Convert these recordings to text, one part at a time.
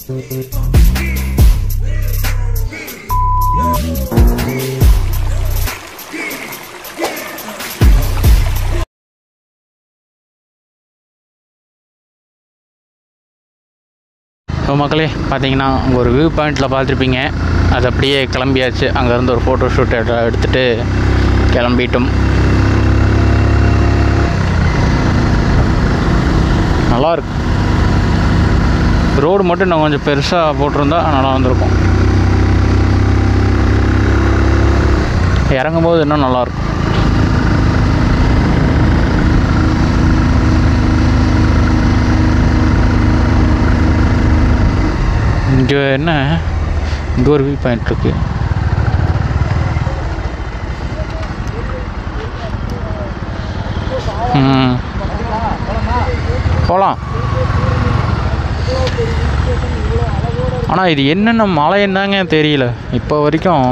மக்களே பார்த்தீங்கன்னா அங்கே ஒரு வியூ பாயிண்டில் பார்த்துருப்பீங்க. அது அப்படியே கிளம்பியாச்சு. அங்கேருந்து ஒரு ஃபோட்டோ ஷூட் எடுத்துகிட்டு கிளம்பிட்டோம். நல்லாயிருக்கு. ரோடு மட்டும் இன்னும் கொஞ்சம் பெருசாக போட்டிருந்தா நல்லா வந்திருக்கும். இறங்கும்போது இன்னும் நல்லாயிருக்கும். இங்கே என்ன, இங்கே ஒரு வியூ பாயிண்ட் இருக்கு. போகலாம். ஆனால் இது என்னென்ன மலைன்னு தாங்க தெரியல இப்போ வரைக்கும்.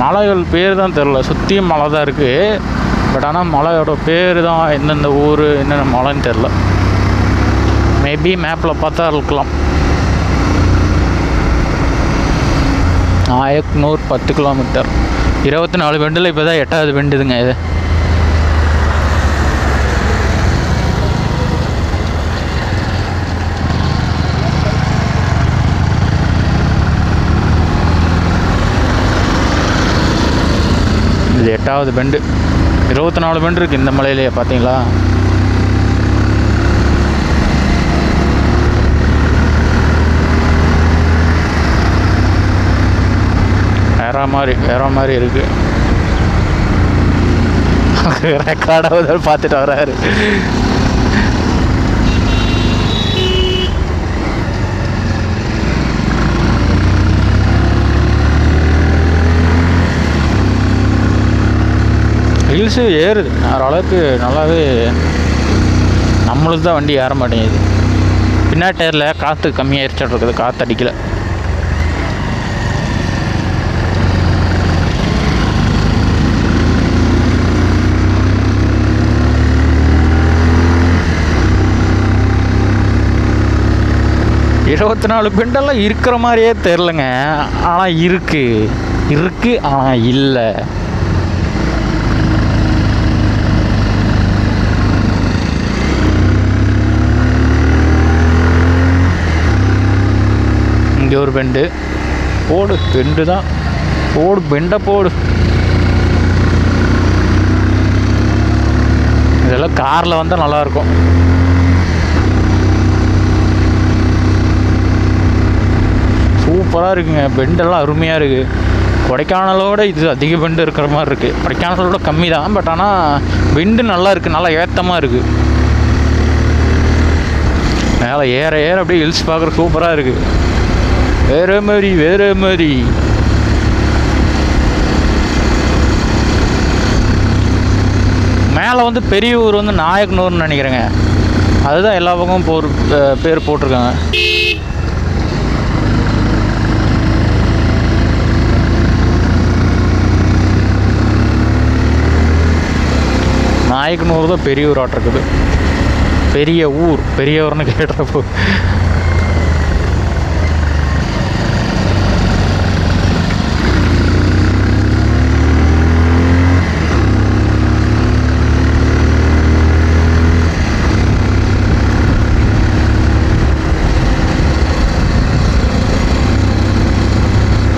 மலைகள் பேர் தான் தெரில. சுற்றியும் மலை தான் இருக்குது. பட் ஆனால் மலையோட பேர் தான் எந்தெந்த ஊர் என்னென்ன மலைன்னு தெரில. மேபி மேப்பில் பார்த்தா இருக்கலாம். நாயக்னூர் 10 கிலோமீட்டர், 24 பெண்டில் இப்போ தான் 8வது பெண்டுதுங்க இது. இது 8வது பெண்டு. 24 பெண்டு இருக்குது இந்த மலையிலேயே. பார்த்தீங்களா? வேற மாதிரி இருக்குது. ரெக்கார்டாக பார்த்துட்டு வர்றாரு. ஹில்ஸு ஏறுது ஓரளவுக்கு நல்லாவே. நம்மளுக்கு தான் வண்டி ஏற மாட்டேங்குது. பின்னாடி டயரில் காற்று கம்மியாகிடுச்சிட்டு இருக்குது. காற்று அடிக்கலை. இருபத்தி 24 பெண்டெல்லாம் இருக்கிற மாதிரியே தெரிலங்க. ஆனால் இருக்கு ஆனால் இல்லை. இங்கே ஒரு பெண்டு. போடு, பெண்டு தான். போடு, பெண்டை போடு. இதெல்லாம் காரில் வந்தால் நல்லாயிருக்கும். சூப்பராக இருக்குங்க. பெண்டெல்லாம் அருமையாக இருக்குது. கொடைக்கானலோட இது அதிக பெண்டு இருக்கிற மாதிரி இருக்குது. கொடைக்கானலோட கம்மி தான். பட் ஆனால் பெண்டு நல்லா இருக்குது. நல்லா ஏற்றமாக இருக்குது. மேலே ஏற அப்படியே ஹில்ஸ் பார்க்குற சூப்பராக இருக்குது. வேறு மாதிரி. மேலே வந்து பெரிய ஊர் வந்து நாயக்னூர்னு நினைக்கிறேங்க. அதுதான் எல்லா பக்கமும் பேர் போட்டிருக்காங்க. நாயக்னூர் தான் பெரிய ஊர் ஆட்டிருக்குது. பெரிய ஊர்னு கேட்டப்போ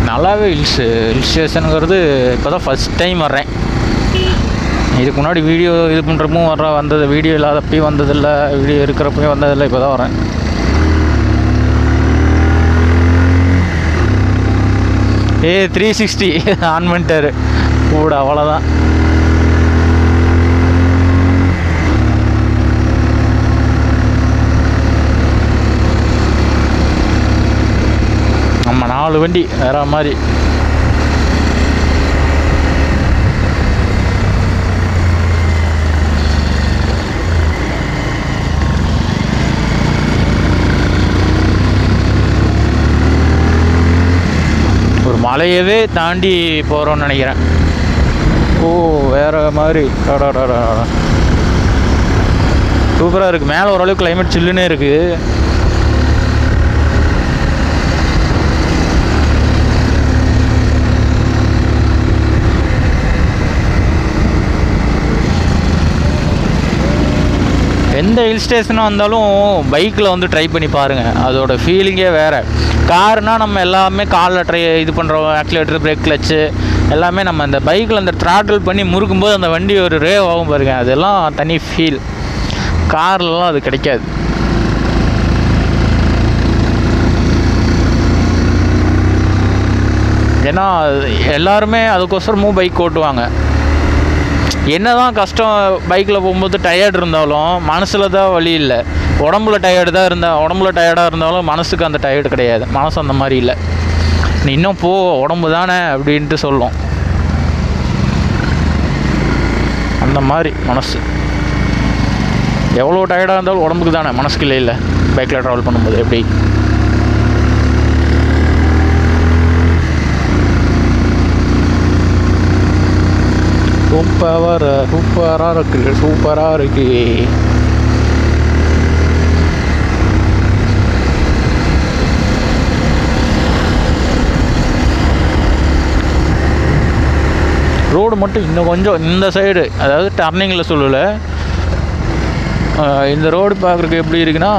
நல்லாவே ஹில் ஸ்டேஷனுங்கிறது இப்போ தான் ஃபஸ்ட் டைம் வர்றேன். இதுக்கு முன்னாடி வீடியோ இது பண்ணுறப்பவும் வந்தது. வீடியோ இல்லாதப்பையும் வந்ததில்லை, வீடியோ இருக்கிறப்பையும் வந்ததில்லை. இப்போ தான் வரேன். ஏ 360 ஆன் பண்ணிட்டாரு கூட. அவ்வளோதான். நம்ம 4 வண்டி வேற மாதிரி. ஒரு மலையவே தாண்டி போகிறோன்னு நினைக்கிறேன். ஓ வேறு மாதிரி சூப்பராக இருக்குது. மேலே ஓரளவுக்கு கிளைமேட் சில்லுன்னே இருக்குது. எந்த ஹில் ஸ்டேஷனாக இருந்தாலும் பைக்கில் வந்து ட்ரை பண்ணி பாருங்கள், அதோட ஃபீலிங்கே வேறு. கார்னால் நம்ம எல்லாமே காலில் இது பண்ணுறோம், ஆக்சிலேட்டர், பிரேக், கிளச்சு எல்லாமே. நம்ம அந்த பைக்கில் அந்த த்ராட்டில் பண்ணி முறுக்கும்போது அந்த வண்டி ஒரு ரேவ் ஆகும் பாருங்க, அதெல்லாம் தனி ஃபீல். கார்லலாம் அது கிடைக்காது. ஏன்னா எல்லாருமே அதுக்கோசரமும் பைக் ஓட்டுவாங்க. என்ன தான் கஷ்டம் பைக்கில் போகும்போது டயர்டு இருந்தாலும் மனசில் தான் வலி இல்லை. உடம்புல டயர்டாக இருந்தாலும் மனசுக்கு அந்த டயர்டு கிடையாது. மனசு அந்த மாதிரி இல்லை, நீ இன்னும் போ உடம்பு தானே அப்படின்ட்டு சொல்லும். அந்த மாதிரி மனசு எவ்வளோ டயர்டாக இருந்தாலும் உடம்புக்கு தானே, மனசுக்கு இல்லை. பைக்கில் ட்ராவல் பண்ணும்போது எப்படி சூப்பராக இருக்கு. ரோடு மட்டும் இன்னும் கொஞ்சம் இந்த சைடு, அதாவது டர்னிங்கில் சொல்லலை, இந்த ரோடு பார்க்குறதுக்கு எப்படி இருக்குன்னா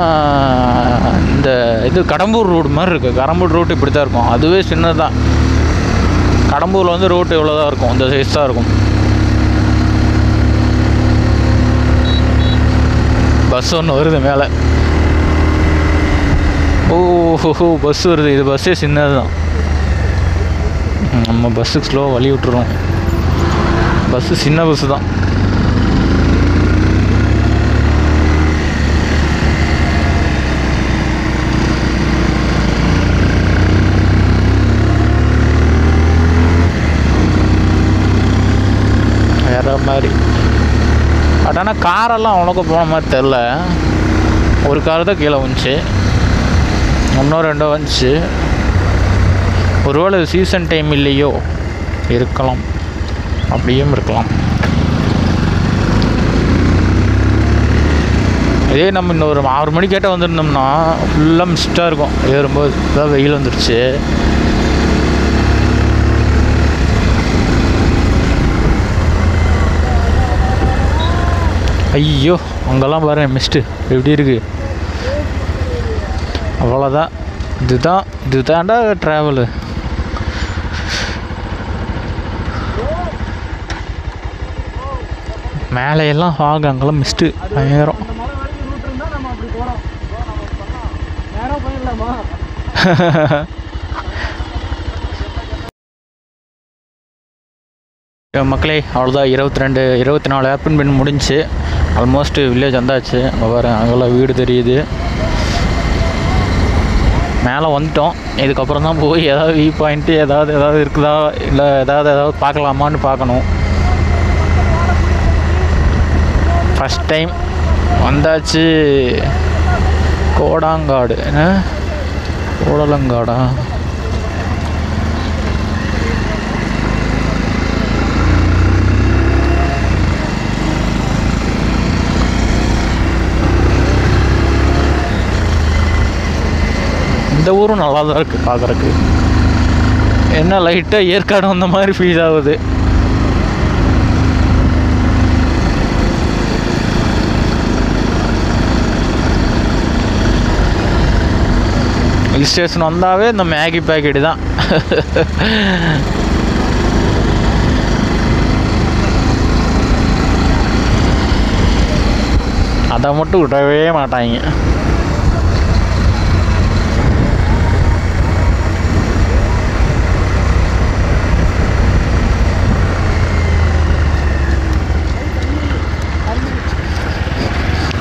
இந்த இது கடம்பூர் ரோடு மாதிரி இருக்குது. கடம்பூர் ரோடு இப்படி தான் இருக்கும், அதுவே சின்னது தான். கடம்பூரில் வந்து ரோடு எவ்வளோ தான் இருக்கும், இந்த சைஸ் தான் இருக்கும். பஸ் ஒன்று வருது மேலே. ஓஹோ பஸ் வருது. இது பஸ்ஸே சின்னது தான். நம்ம பஸ்ஸுக்கு ஸ்லோவாக வழி விட்டுறோம். பஸ்ஸு சின்ன பஸ்ஸு தான். வேறு மாதிரி. பட் ஆனால் காரெல்லாம் அவ்வளோக்கா போன மாதிரி தெரில. ஒரு கார் தான் கீழே வந்துச்சு, ஒன்றோ ரெண்டோ வந்துச்சு. ஒருவேளை சீசன் டைம் இல்லையோ, இருக்கலாம், அப்படியும் இருக்கலாம். இதே நம்ம இன்னொரு 6 மணிக்கேட்ட வந்துருந்தோம்னா ஃபுல்லாக மிஸ்டாக இருக்கும். ஏறும்போது தான் வெயில் வந்துடுச்சு. ஐயோ அங்கெல்லாம் பாருங்கள் மிஸ்ட்டு எப்படி இருக்குது. அவ்வளோதான். இதுதான்டா ட்ராவலு. மேலையெல்லாம் ஃபாக், அங்கெல்லாம் மிஸ்ட்டு பயங்கரம். மக்களே அவ்வளோதான். 24 ஏர்பின் பின் முடிஞ்சு ஆல்மோஸ்ட் வில்லேஜ் வந்தாச்சு. அங்கே பாரு, அங்கெல்லாம் வீடு தெரியுது. மேலே வந்துட்டோம். இதுக்கப்புறம் தான் போய் ஏதாவது வியூ பாயிண்ட்டு ஏதாவது இருக்குதா, இல்லை ஏதாவது பார்க்கலாமான்னு பார்க்கணும். ஃபஸ்ட் டைம் வந்தாச்சு. கோடாங்காடு, என்ன கோடலங்காடா? இந்த ஊரும் நல்லா தான் இருக்குது பார்க்குறக்கு. என்ன லைட்டாக ஏற்காடு வந்த மாதிரி ஃபீல் ஆகுது. ஹில் ஸ்டேஷன் வந்தாவே இந்த மேகி பேக்கெட்டு தான். அதை மட்டும் விடவே மாட்டாங்க.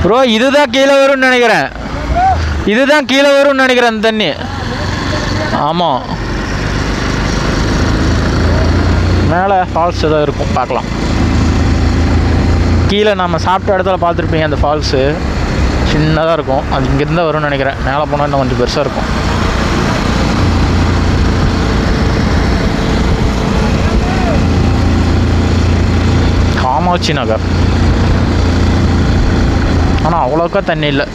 ப்ரோ இதுதான் கீழே வரும்னு நினைக்கிறேன். இதுதான் கீழே வரும்னு நினைக்கிறேன் அந்த தண்ணி. ஆமாம், மேலே ஃபால்ஸ் ஏதாவது இருக்கும், பார்க்கலாம். கீழே நம்ம சாப்பிட்ட இடத்துல பார்த்துருப்பீங்க, அந்த ஃபால்ஸு சின்னதாக இருக்கும். அது இங்கேருந்து வரும்னு நினைக்கிறேன். மேலே போனால் இன்னும் கொஞ்சம் பெருசாக இருக்கும். காமாட்சி நகர். ஆனால் அவ்வளோக்கா தண்ணி இல்லை.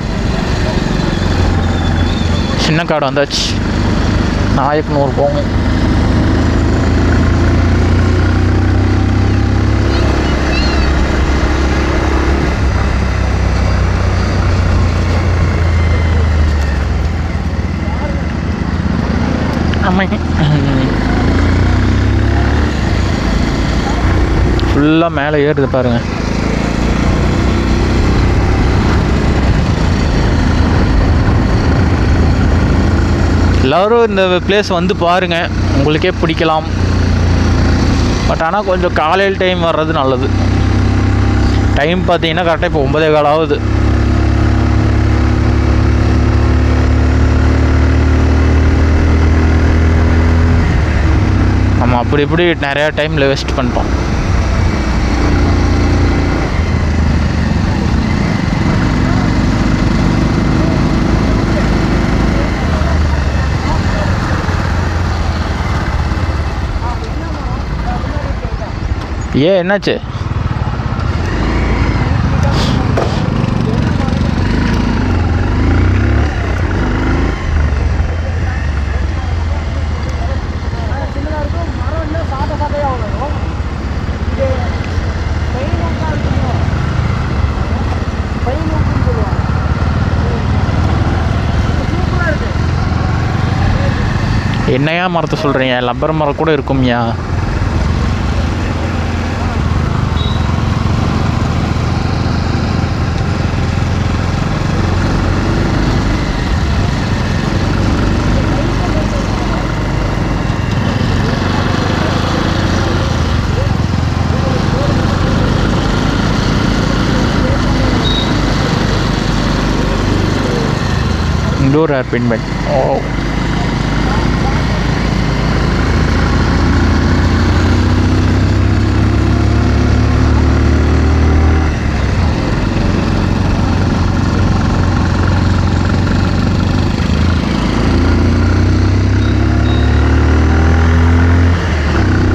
சின்ன காடு வந்தாச்சு. நாயக்கனூர் போகும். ஃபுல்லாக மேலே ஏறுது பாருங்க. எல்லோரும் இந்த பிளேஸ் வந்து பாருங்கள், உங்களுக்கே பிடிக்கலாம். பட் ஆனால் கொஞ்சம் காலையில் டைம் வர்றது நல்லது. டைம் பார்த்தீங்கன்னா கரெக்டாக இப்போ 9:15 ஆகுது. நம்ம அப்படி இப்படி நிறையா டைமில் வேஸ்ட் பண்ணிட்டோம். ஏன் என்னாச்சு? என்னையா மரத்தை சொல்கிறீங்க? லப்பர் மரம் கூட இருக்கும்யா. இண்டோர் ஏர் பெயின்மெண்ட். ஓ,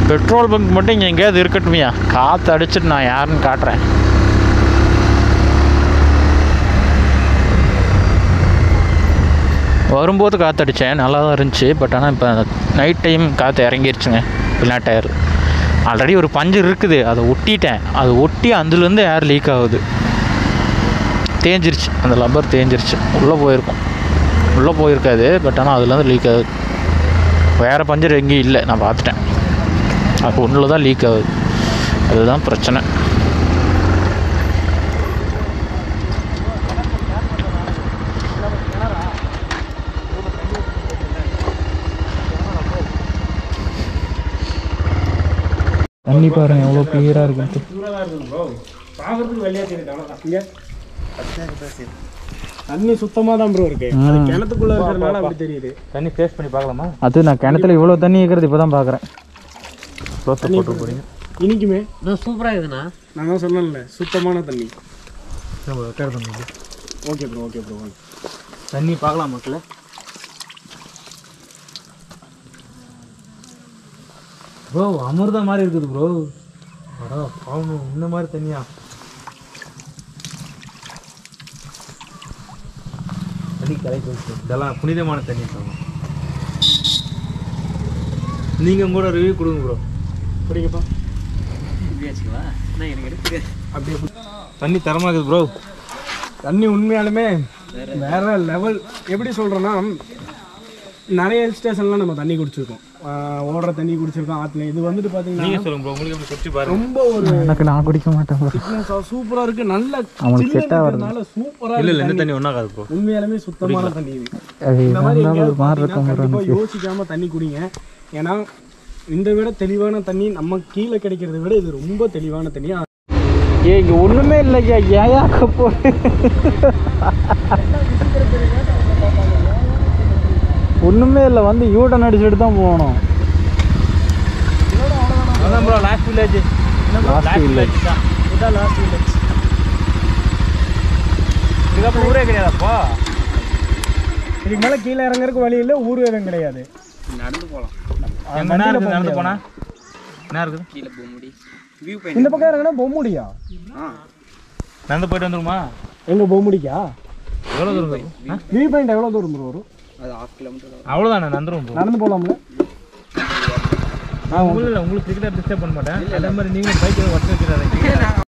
பெட்ரோல் பங்க் மட்டும் இங்கே எங்கேயாவது இருக்கட்டுமையா? காற்று அடிச்சுட்டு நான் யாருன்னு காட்டுறேன். வரும்போது காற்று அடித்தேன், நல்லா தான் இருந்துச்சு. பட் ஆனால் இப்போ நைட் டைம் காற்று இறங்கிருச்சுங்க. பின்னா டயர் ஆல்ரெடி ஒரு பஞ்சர் இருக்குது, அதை ஒட்டிட்டேன். அது ஒட்டி அதுலேருந்து ஏர் லீக் ஆகுது. தேஞ்சிருச்சு, அந்த லப்பர் தேஞ்சிருச்சு. உள்ளே போயிருக்காது. பட் ஆனால் அதுலேருந்து லீக் ஆகுது. வேறு பஞ்சர் எங்கேயும் இல்லை, நான் பார்த்துட்டேன். அது ஒன்றில் தான் லீக் ஆகுது. அதுதான் பிரச்சனை. தண்ணி பாருங்க எவ்வளோ கிளியராக இருக்கு. தண்ணி சுத்தமாக தான் ப்ரோ இருக்கு. அது கிணத்துக்குள்ள இருக்கிறதுனால அப்படி தெரியுது. தண்ணி டேஸ்ட் பண்ணி பார்க்கலாமா? அது நான் கிணத்துல இவ்வளோ தண்ணி இருக்கிறது இப்போ தான் பார்க்குறேன். போட்டு போறீங்க இனிக்குமே சூப்பராக இருக்குண்ணா. நான் தான் சொல்லல, சுத்தமான தண்ணி. ஓகே ப்ரோ தண்ணி பார்க்கலாம் மக்களே. ப்ரோ அமிர்தம் மாதிரி இருக்குது ப்ரோ. பாவம், இந்த மாதிரி தண்ணியா? தண்ணி கலைக்கு இதெல்லாம் புனிதமான தண்ணி. நீங்கள் கூட ரிவ்யூ கொடுங்க ப்ரோ. பிடிக்கப்பா எனக்கு அப்படியே தண்ணி தரமாக இருக்குது ப்ரோ. தண்ணி உண்மையாலுமே வேற லெவல். எப்படி சொல்கிறேன்னா, நிறைய ஹில் ஸ்டேஷன்லாம் நம்ம தண்ணி குடிச்சிருக்கோம், ஓடுற தண்ணி குடிச்சிருக்கோம் ஆற்றுல. இது வந்துட்டு பார்த்தீங்கன்னா சொல்லுங்க ப்ரோ, உங்களுக்கு எப்படி சுற்றி பாருங்க. ரொம்ப ஒரு எனக்கு நான் குடிக்க மாட்டேன் ப்ரோ. சூப்பராக இருக்குது. நல்ல சில்லுனால சூப்பராக இல்லை இந்த தண்ணி ஒன்றாகாது ப்ரோ. உண்மையாலுமே சுத்தமான தண்ணி இது. இந்த மாதிரி கண்டிப்பாக யோசிக்காமல் தண்ணி குடிங்க. ஏன்னா இந்த விட தெளிவான தண்ணி நம்ம கீழே கிடைக்கிறத விட இது ரொம்ப தெளிவான தண்ணி. இங்கே ஒன்றுமே இல்லையா? ஏயா கப்போ ஒன்றுமே இல்லை. வந்து யூட்டன் அடிச்சுட்டு தான் போகணும். அதான் bro last village. Last village தான், இதுதான் லாஸ்ட் வில்லேஜ். இதுக்கப்புறம் ஊரே கிடையாதுப்பா. இதுக்கு மேலே கீழே இறங்குறதுக்கு வழி இல்லை, ஊர் எதுவும் கிடையாது. நடந்து போகலாம். என்ன இருக்குது? நடந்து போனால் என்ன இருக்குது? கீழே போக முடியும். இந்த பக்கம் இறங்கினா பொம்முடியா? நடந்து போயிட்டு வந்துருமா? எங்கே பொம்முடிக்கா? எவ்வளோ தூரம் வரும்? வியூ பாயிண்ட் எவ்வளோ தூரம் ப்ரோ வரும்? அது 1/2 கிலோமீட்டர். அவ்வளோதானே, நடந்துரும். நடந்து போகலாம்ல? உங்களுக்கு கிரிக்கெட் டிஸ்டர்ப் பண்ண மாட்டேன். அதே மாதிரி நீங்களும் பைக் ஒர்க் வச்சுக்காதீங்க.